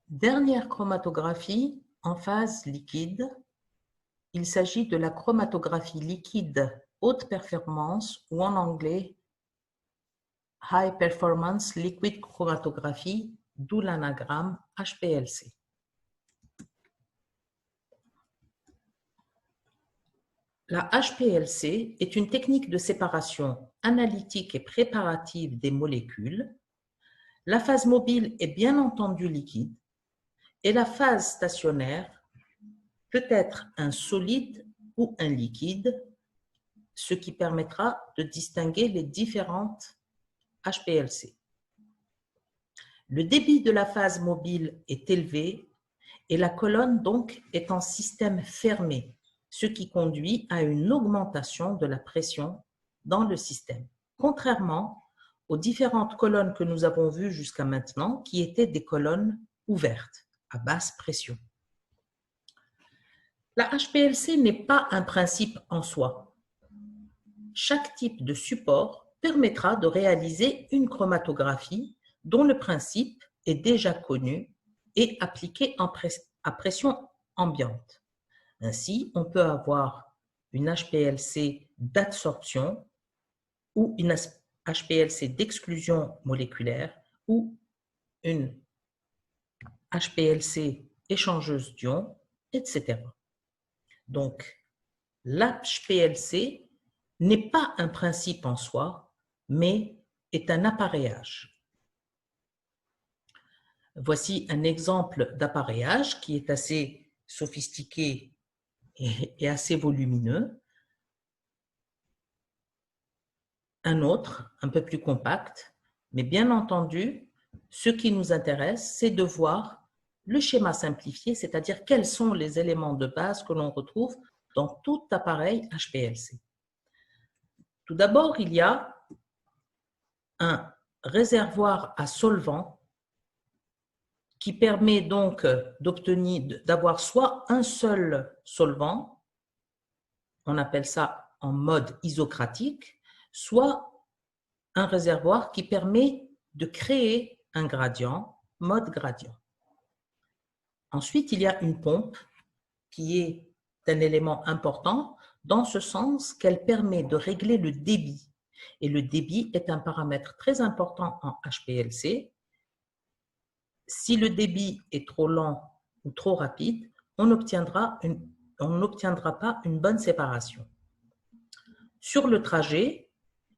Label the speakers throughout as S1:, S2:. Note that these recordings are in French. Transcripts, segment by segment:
S1: Dernière chromatographie en phase liquide. Il s'agit de la chromatographie liquide haute performance ou en anglais High Performance Liquid Chromatography, d'où l'anagramme HPLC. La HPLC est une technique de séparation analytique et préparative des molécules. La phase mobile est bien entendu liquide et la phase stationnaire peut être un solide ou un liquide, ce qui permettra de distinguer les différentes HPLC. Le débit de la phase mobile est élevé et la colonne donc est en système fermé, ce qui conduit à une augmentation de la pression dans le système, contrairement aux différentes colonnes que nous avons vues jusqu'à maintenant qui étaient des colonnes ouvertes à basse pression. La HPLC n'est pas un principe en soi. Chaque type de support permettra de réaliser une chromatographie dont le principe est déjà connu et appliqué à pression ambiante. Ainsi, on peut avoir une HPLC d'adsorption ou une HPLC d'exclusion moléculaire ou une HPLC échangeuse d'ions, etc. Donc, l'HPLC n'est pas un principe en soi, mais est un appareillage. Voici un exemple d'appareillage qui est assez sophistiqué et assez volumineux. Un autre, un peu plus compact, mais bien entendu, ce qui nous intéresse, c'est de voir le schéma simplifié, c'est-à-dire quels sont les éléments de base que l'on retrouve dans tout appareil HPLC. Tout d'abord, il y a un réservoir à solvant qui permet donc d'avoir soit un seul solvant, on appelle ça en mode isocratique, soit un réservoir qui permet de créer un gradient, mode gradient. Ensuite, il y a une pompe qui est un élément important dans ce sens qu'elle permet de régler le débit. Et le débit est un paramètre très important en HPLC. Si le débit est trop lent ou trop rapide, on n'obtiendra pas une bonne séparation. Sur le trajet,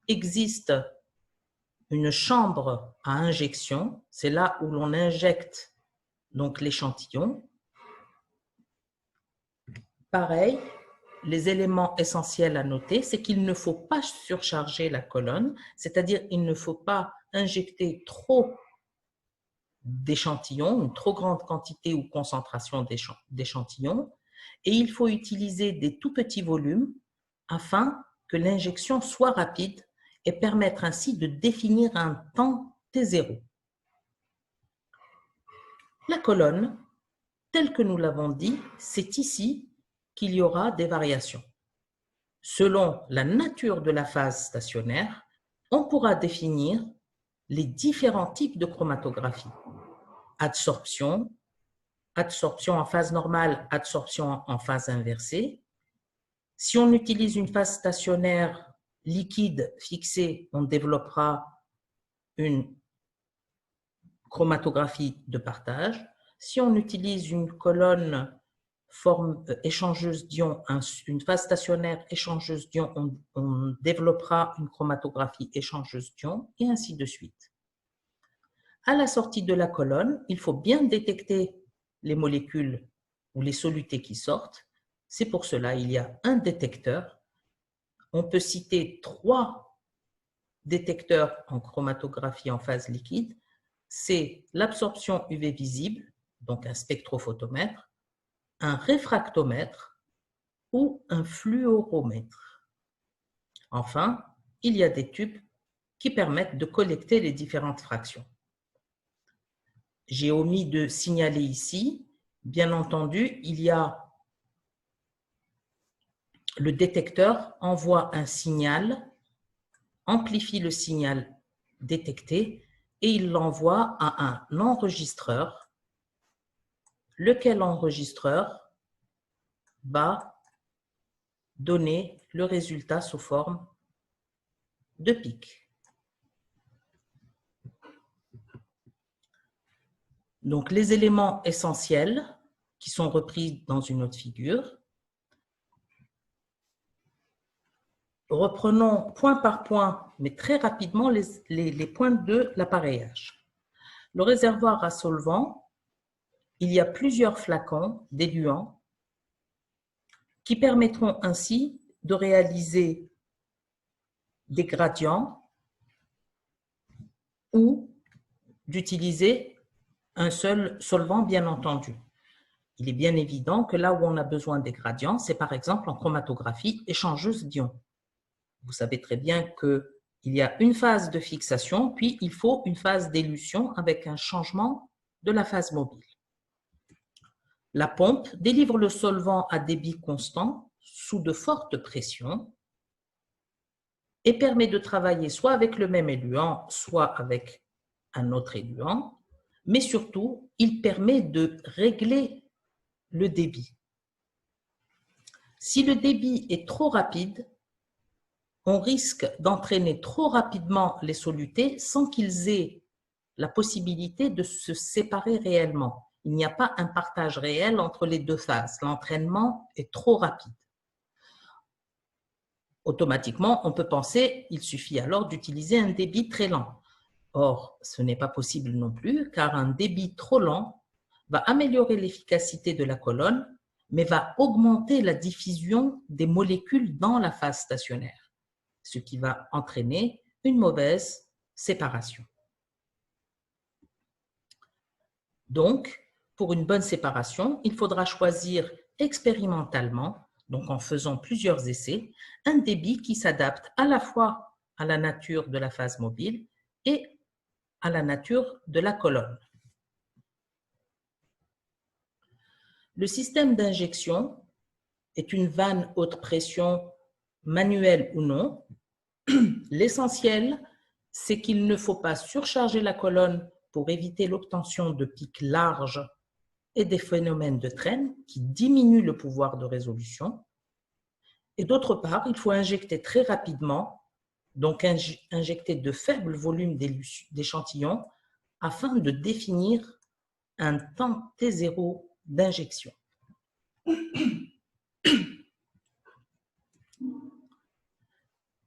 S1: existe une chambre à injection, c'est là où l'on injecte donc l'échantillon. Pareil, les éléments essentiels à noter, c'est qu'il ne faut pas surcharger la colonne, c'est-à-dire il ne faut pas injecter trop d'échantillons, une trop grande quantité ou concentration d'échantillons, et il faut utiliser des tout petits volumes afin que l'injection soit rapide et permettre ainsi de définir un temps T0. La colonne, telle que nous l'avons dit, c'est ici qu'il y aura des variations. Selon la nature de la phase stationnaire, on pourra définir les différents types de chromatographie. Adsorption, adsorption en phase normale, adsorption en phase inversée. Si on utilise une phase stationnaire liquide fixée, on développera une chromatographie de partage. Si on utilise une colonne forme échangeuse d'ions, une phase stationnaire échangeuse d'ions, on développera une chromatographie échangeuse d'ions, et ainsi de suite. À la sortie de la colonne, il faut bien détecter les molécules ou les solutés qui sortent. C'est pour cela qu'il y a un détecteur. On peut citer 3 détecteurs en chromatographie en phase liquide. C'est l'absorption UV visible, donc un spectrophotomètre, un réfractomètre ou un fluoromètre. Enfin, il y a des tubes qui permettent de collecter les différentes fractions. J'ai omis de signaler ici, bien entendu, il y a le détecteur envoie un signal, amplifie le signal détecté et il l'envoie à un enregistreur lequel enregistreur va donner le résultat sous forme de pic. Donc, les éléments essentiels qui sont repris dans une autre figure. Reprenons point par point, mais très rapidement, les points de l'appareillage. Le réservoir à solvant, il y a plusieurs flacons d'éluants qui permettront ainsi de réaliser des gradients ou d'utiliser un seul solvant, bien entendu. Il est bien évident que là où on a besoin des gradients, c'est par exemple en chromatographie échangeuse d'ions. Vous savez très bien qu'il y a une phase de fixation, puis il faut une phase d'élution avec un changement de la phase mobile. La pompe délivre le solvant à débit constant sous de fortes pressions et permet de travailler soit avec le même éluant, soit avec un autre éluant, mais surtout, il permet de régler le débit. Si le débit est trop rapide, on risque d'entraîner trop rapidement les solutés sans qu'ils aient la possibilité de se séparer réellement. Il n'y a pas un partage réel entre les deux phases. L'entraînement est trop rapide. Automatiquement, on peut penser qu'il suffit alors d'utiliser un débit très lent. Or, ce n'est pas possible non plus, car un débit trop lent va améliorer l'efficacité de la colonne, mais va augmenter la diffusion des molécules dans la phase stationnaire, ce qui va entraîner une mauvaise séparation. Donc, pour une bonne séparation, il faudra choisir expérimentalement, donc en faisant plusieurs essais, un débit qui s'adapte à la fois à la nature de la phase mobile et à la nature de la colonne. Le système d'injection est une vanne haute pression, manuelle ou non. L'essentiel, c'est qu'il ne faut pas surcharger la colonne pour éviter l'obtention de pics larges et des phénomènes de traîne qui diminuent le pouvoir de résolution. Et d'autre part, il faut injecter très rapidement, donc injecter de faibles volumes d'échantillons afin de définir un temps T0 d'injection.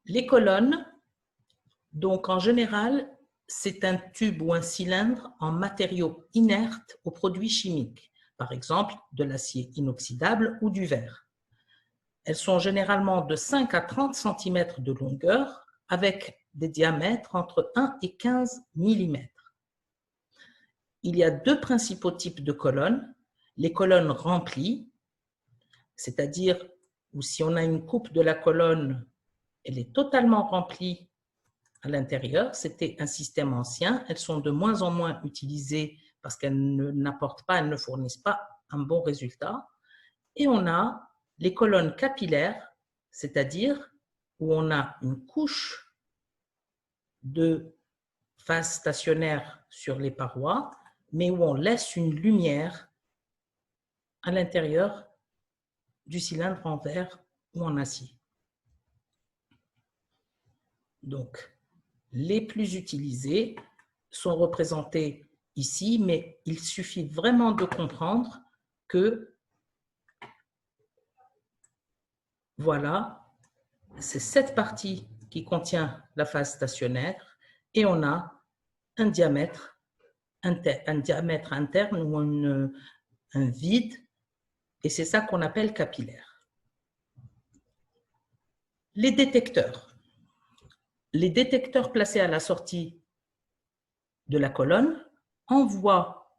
S1: Les colonnes, donc en général, c'est un tube ou un cylindre en matériaux inertes aux produits chimiques, par exemple de l'acier inoxydable ou du verre. Elles sont généralement de 5 à 30 cm de longueur avec des diamètres entre 1 et 15 mm. Il y a deux principaux types de colonnes. Les colonnes remplies, c'est-à-dire où si on a une coupe de la colonne, elle est totalement remplie à l'intérieur. C'était un système ancien. Elles sont de moins en moins utilisées parce qu'elles n'apportent pas, elles ne fournissent pas un bon résultat. Et on a les colonnes capillaires, c'est-à-dire où on a une couche de phase stationnaire sur les parois, mais où on laisse une lumière à l'intérieur du cylindre en verre ou en acier. Donc, les plus utilisés sont représentés ici, mais il suffit vraiment de comprendre que, voilà, c'est cette partie qui contient la phase stationnaire et on a un diamètre interne ou un vide, et c'est ça qu'on appelle capillaire. Les détecteurs. Les détecteurs placés à la sortie de la colonne envoient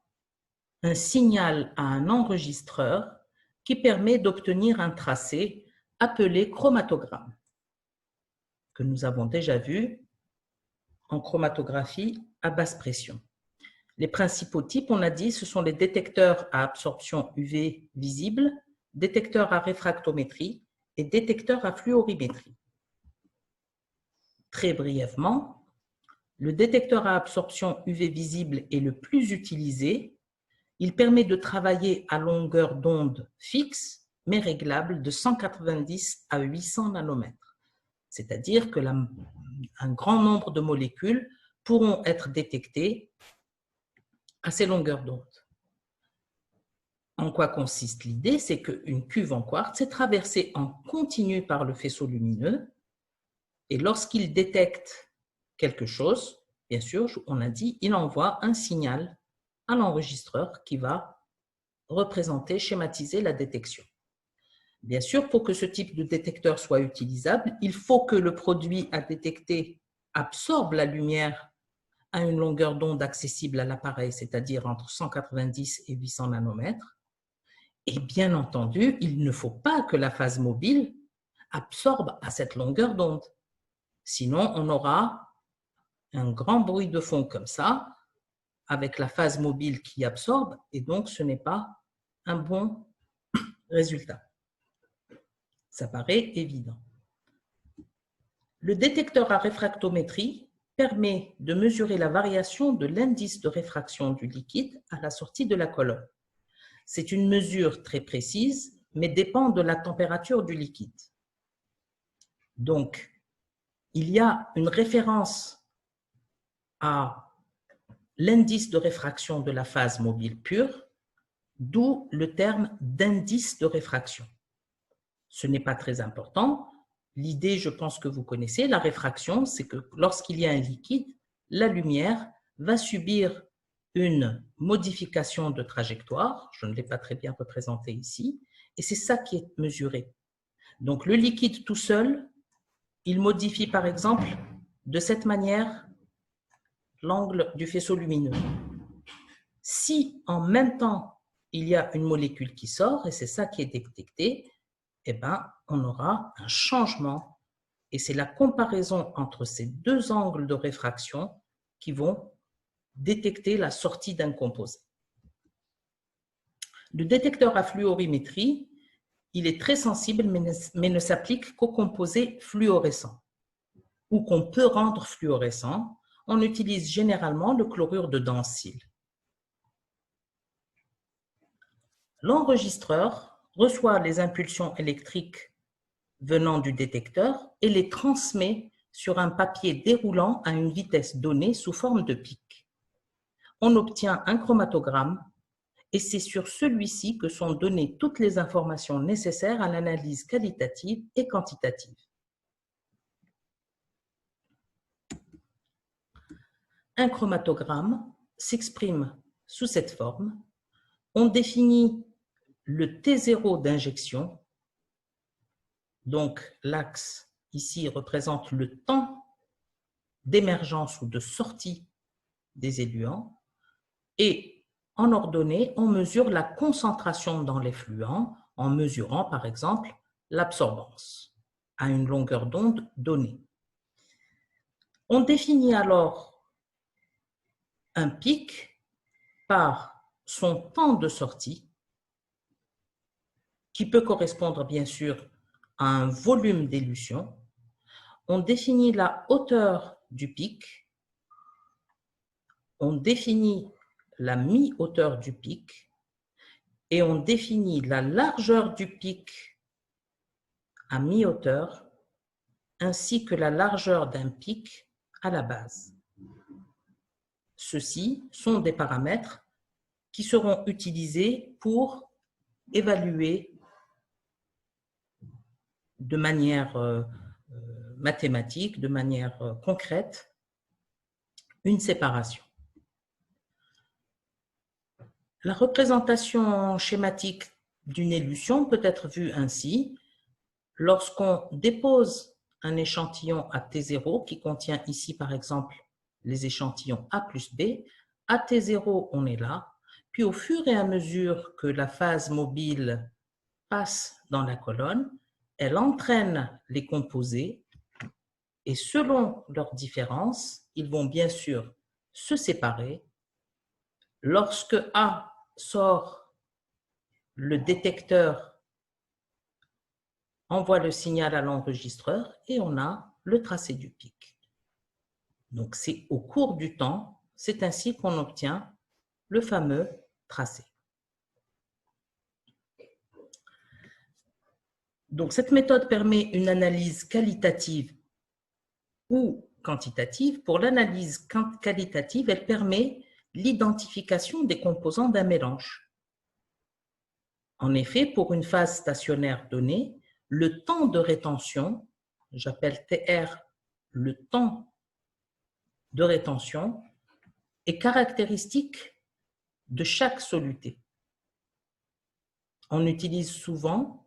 S1: un signal à un enregistreur qui permet d'obtenir un tracé appelé chromatogramme, que nous avons déjà vu en chromatographie à basse pression. Les principaux types, on a dit, ce sont les détecteurs à absorption UV visible, détecteurs à réfractométrie et détecteurs à fluorimétrie. Très brièvement, le détecteur à absorption UV visible est le plus utilisé. Il permet de travailler à longueur d'onde fixe, mais réglable de 190 à 800 nanomètres. C'est-à-dire que un grand nombre de molécules pourront être détectées à ces longueurs d'onde. En quoi consiste l'idée? C'est qu'une cuve en quartz est traversée en continu par le faisceau lumineux et lorsqu'il détecte quelque chose, bien sûr, on a dit, il envoie un signal à l'enregistreur qui va représenter, schématiser la détection. Bien sûr, pour que ce type de détecteur soit utilisable, il faut que le produit à détecter absorbe la lumière à une longueur d'onde accessible à l'appareil, c'est-à-dire entre 190 et 800 nanomètres. Et bien entendu, il ne faut pas que la phase mobile absorbe à cette longueur d'onde. Sinon, on aura un grand bruit de fond comme ça, avec la phase mobile qui absorbe, et donc ce n'est pas un bon résultat. Ça paraît évident. Le détecteur à réfractométrie permet de mesurer la variation de l'indice de réfraction du liquide à la sortie de la colonne. C'est une mesure très précise, mais dépend de la température du liquide. Donc, il y a une référence à l'indice de réfraction de la phase mobile pure, d'où le terme d'indice de réfraction. Ce n'est pas très important. L'idée, je pense que vous connaissez, la réfraction, c'est que lorsqu'il y a un liquide, la lumière va subir une modification de trajectoire. Je ne l'ai pas très bien représenté ici. Et c'est ça qui est mesuré. Donc, le liquide tout seul, il modifie par exemple de cette manière l'angle du faisceau lumineux. Si en même temps, il y a une molécule qui sort, et c'est ça qui est détecté, eh ben, on aura un changement. Et c'est la comparaison entre ces deux angles de réfraction qui vont détecter la sortie d'un composé. Le détecteur à fluorimétrie, il est très sensible, mais ne s'applique qu'aux composés fluorescents ou qu'on peut rendre fluorescents. On utilise généralement le chlorure de dancyle. L'enregistreur reçoit les impulsions électriques venant du détecteur et les transmet sur un papier déroulant à une vitesse donnée sous forme de pic. On obtient un chromatogramme et c'est sur celui-ci que sont données toutes les informations nécessaires à l'analyse qualitative et quantitative. Un chromatogramme s'exprime sous cette forme. On définit le T0 d'injection. Donc, l'axe ici représente le temps d'émergence ou de sortie des éluants. Et en ordonnée, on mesure la concentration dans les fluents en mesurant, par exemple, l'absorbance à une longueur d'onde donnée. On définit alors un pic par son temps de sortie, qui peut correspondre bien sûr à un volume d'élution. On définit la hauteur du pic, on définit la mi-hauteur du pic et on définit la largeur du pic à mi-hauteur ainsi que la largeur d'un pic à la base. Ceux-ci sont des paramètres qui seront utilisés pour évaluer de manière mathématique, de manière concrète, une séparation. La représentation schématique d'une élution peut être vue ainsi. Lorsqu'on dépose un échantillon à T0 qui contient ici par exemple les échantillons A plus B, à T0 on est là, puis au fur et à mesure que la phase mobile passe dans la colonne, elle entraîne les composés et selon leurs différences, ils vont bien sûr se séparer. Lorsque A sort, le détecteur envoie le signal à l'enregistreur et on a le tracé du pic. Donc c'est au cours du temps, c'est ainsi qu'on obtient le fameux tracé. Donc, cette méthode permet une analyse qualitative ou quantitative. Pour l'analyse qualitative, elle permet l'identification des composants d'un mélange. En effet, pour une phase stationnaire donnée, le temps de rétention, j'appelle TR le temps de rétention, est caractéristique de chaque soluté. On utilise souvent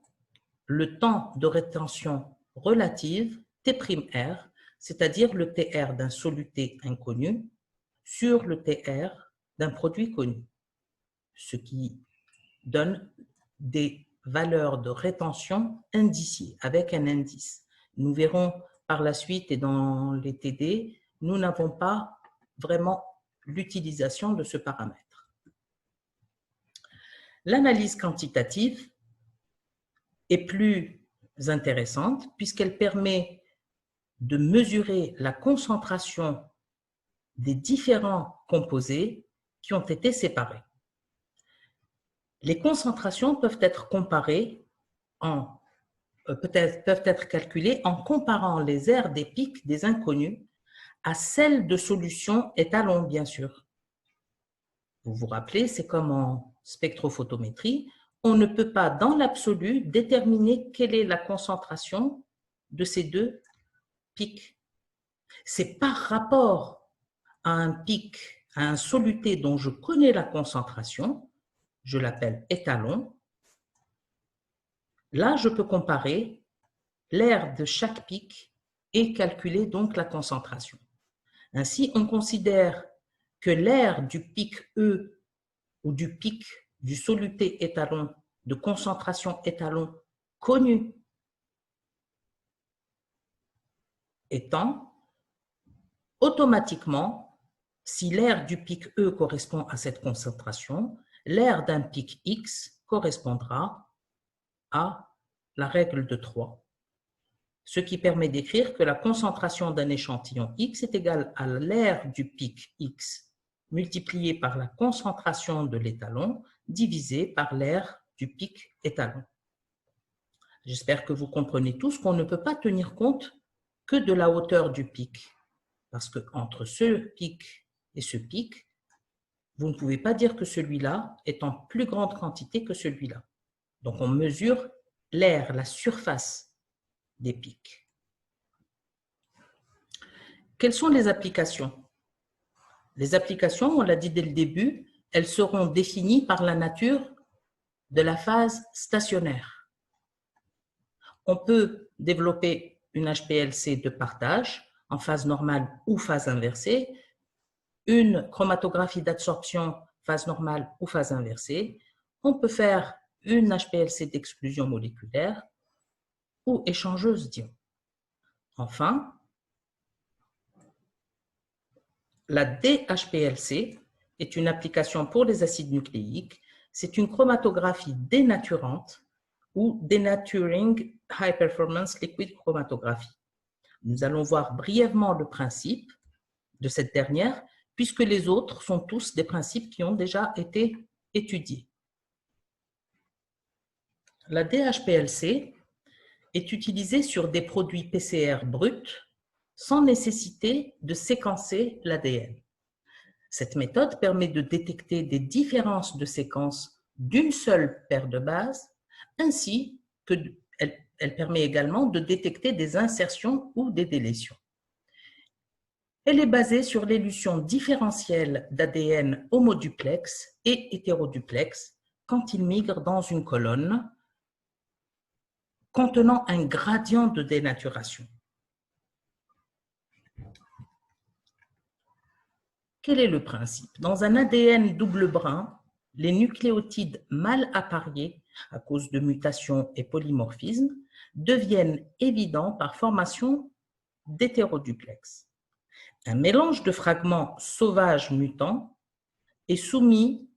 S1: le temps de rétention relative, T'R, c'est-à-dire le TR d'un soluté inconnu sur le TR d'un produit connu, ce qui donne des valeurs de rétention indiciées avec un indice. Nous verrons par la suite et dans les TD, nous n'avons pas vraiment l'utilisation de ce paramètre. L'analyse quantitative est plus intéressante puisqu'elle permet de mesurer la concentration des différents composés qui ont été séparés. Les concentrations peuvent être comparées peuvent être calculées en comparant les aires des pics des inconnus à celles de solutions étalons, bien sûr. Vous vous rappelez, c'est comme en spectrophotométrie, on ne peut pas dans l'absolu déterminer quelle est la concentration de ces deux pics. C'est par rapport à un pic, à un soluté dont je connais la concentration, je l'appelle étalon. Là, je peux comparer l'aire de chaque pic et calculer donc la concentration. Ainsi, on considère que l'aire du pic E ou du pic du soluté étalon, de concentration étalon connu étant automatiquement, si l'aire du pic E correspond à cette concentration, l'aire d'un pic X correspondra à la règle de 3, ce qui permet d'écrire que la concentration d'un échantillon X est égale à l'aire du pic X multiplié par la concentration de l'étalon divisé par l'aire du pic étalon. J'espère que vous comprenez tous qu'on ne peut pas tenir compte que de la hauteur du pic, parce qu'entre ce pic et ce pic, vous ne pouvez pas dire que celui-là est en plus grande quantité que celui-là. Donc on mesure l'aire, la surface des pics. Quelles sont les applications? Les applications, on l'a dit dès le début, elles seront définies par la nature de la phase stationnaire. On peut développer une HPLC de partage en phase normale ou phase inversée, une chromatographie d'absorption phase normale ou phase inversée. On peut faire une HPLC d'exclusion moléculaire ou échangeuse d'ions. Enfin, la DHPLC est une application pour les acides nucléiques. C'est une chromatographie dénaturante ou Denaturing High Performance Liquid Chromatography. Nous allons voir brièvement le principe de cette dernière, puisque les autres sont tous des principes qui ont déjà été étudiés. La DHPLC est utilisée sur des produits PCR bruts sans nécessité de séquencer l'ADN. Cette méthode permet de détecter des différences de séquences d'une seule paire de bases, ainsi qu'elle permet également de détecter des insertions ou des délétions. Elle est basée sur l'élution différentielle d'ADN homoduplex et hétéroduplex quand ils migrent dans une colonne contenant un gradient de dénaturation. Quel est le principe? Dans un ADN double brun, les nucléotides mal appariés, à cause de mutations et polymorphismes, deviennent évidents par formation d'hétéroduplex. Un mélange de fragments sauvages mutants est soumis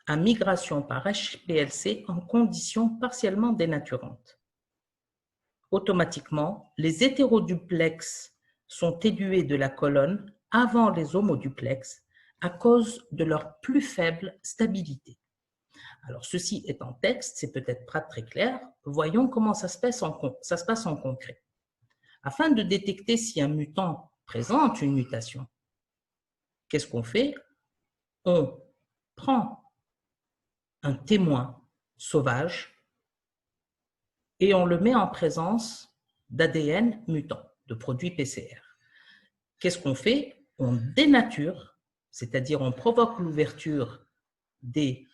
S1: à migration par HPLC en conditions partiellement dénaturantes. Automatiquement, les hétéroduplex sont élués de la colonne avant les homoduplex à cause de leur plus faible stabilité. Alors, ceci est en texte, c'est peut-être pas très clair. Voyons comment ça se passe en concret. Afin de détecter si un mutant présente une mutation, qu'est-ce qu'on fait? On prend un témoin sauvage et on le met en présence d'ADN mutant, de produits PCR. Qu'est-ce qu'on fait? On dénature, c'est-à-dire on provoque l'ouverture des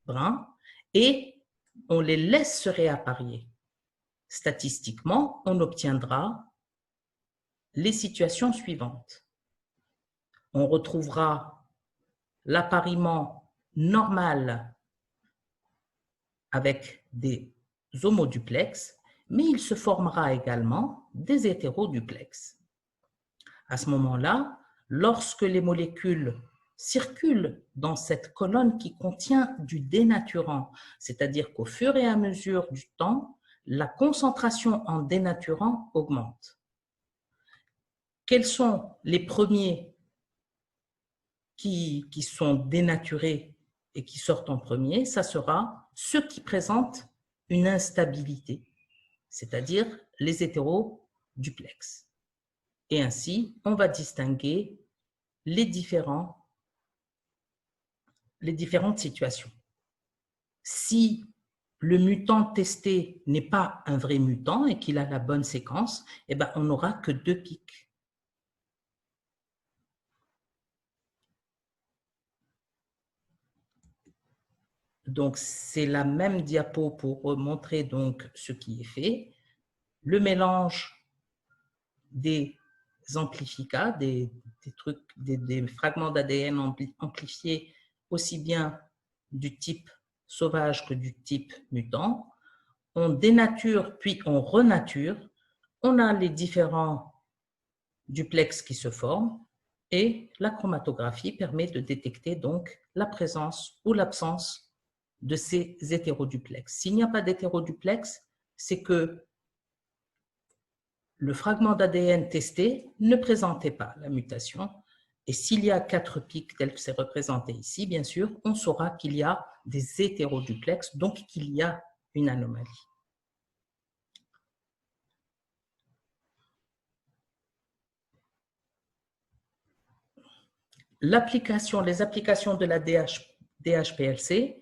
S1: brins et on les laisse se réapparier. Statistiquement, on obtiendra les situations suivantes. On retrouvera l'appariement normal avec des homoduplex, mais il se formera également des hétéroduplex. À ce moment-là, lorsque les molécules circulent dans cette colonne qui contient du dénaturant, c'est-à-dire qu'au fur et à mesure du temps, la concentration en dénaturant augmente. Quels sont les premiers qui sont dénaturés et qui sortent en premier? Ça sera ceux qui présentent une instabilité, c'est-à-dire les hétéroduplex. Et ainsi, on va distinguer les différentes situations. Si le mutant testé n'est pas un vrai mutant et qu'il a la bonne séquence, eh ben, on n'aura que 2 pics. Donc, c'est la même diapo pour montrer donc ce qui est fait. Le mélange des amplificats, des fragments d'ADN amplifiés aussi bien du type sauvage que du type mutant. On dénature puis on renature. On a les différents duplex qui se forment et la chromatographie permet de détecter donc la présence ou l'absence de ces hétéroduplex. S'il n'y a pas d'hétéroduplex, c'est que le fragment d'ADN testé ne présentait pas la mutation. Et s'il y a 4 pics tels que c'est représenté ici, bien sûr, on saura qu'il y a des hétéroduplex, donc qu'il y a une anomalie. Les applications de la DHPLC,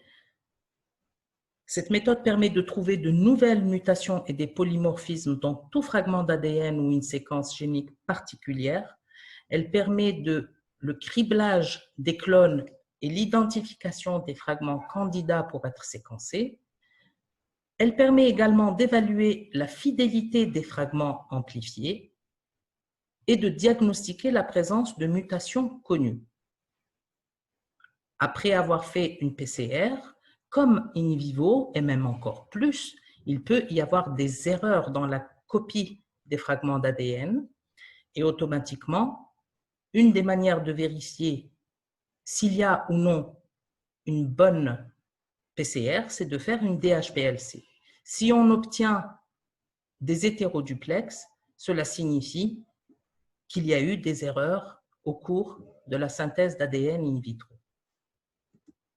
S1: cette méthode permet de trouver de nouvelles mutations et des polymorphismes dans tout fragment d'ADN ou une séquence génique particulière. Elle permet le criblage des clones et l'identification des fragments candidats pour être séquencés. Elle permet également d'évaluer la fidélité des fragments amplifiés et de diagnostiquer la présence de mutations connues. Après avoir fait une PCR, comme in vivo, et même encore plus, il peut y avoir des erreurs dans la copie des fragments d'ADN et automatiquement, une des manières de vérifier s'il y a ou non une bonne PCR, c'est de faire une DHPLC. Si on obtient des hétéroduplex, cela signifie qu'il y a eu des erreurs au cours de la synthèse d'ADN in vitro.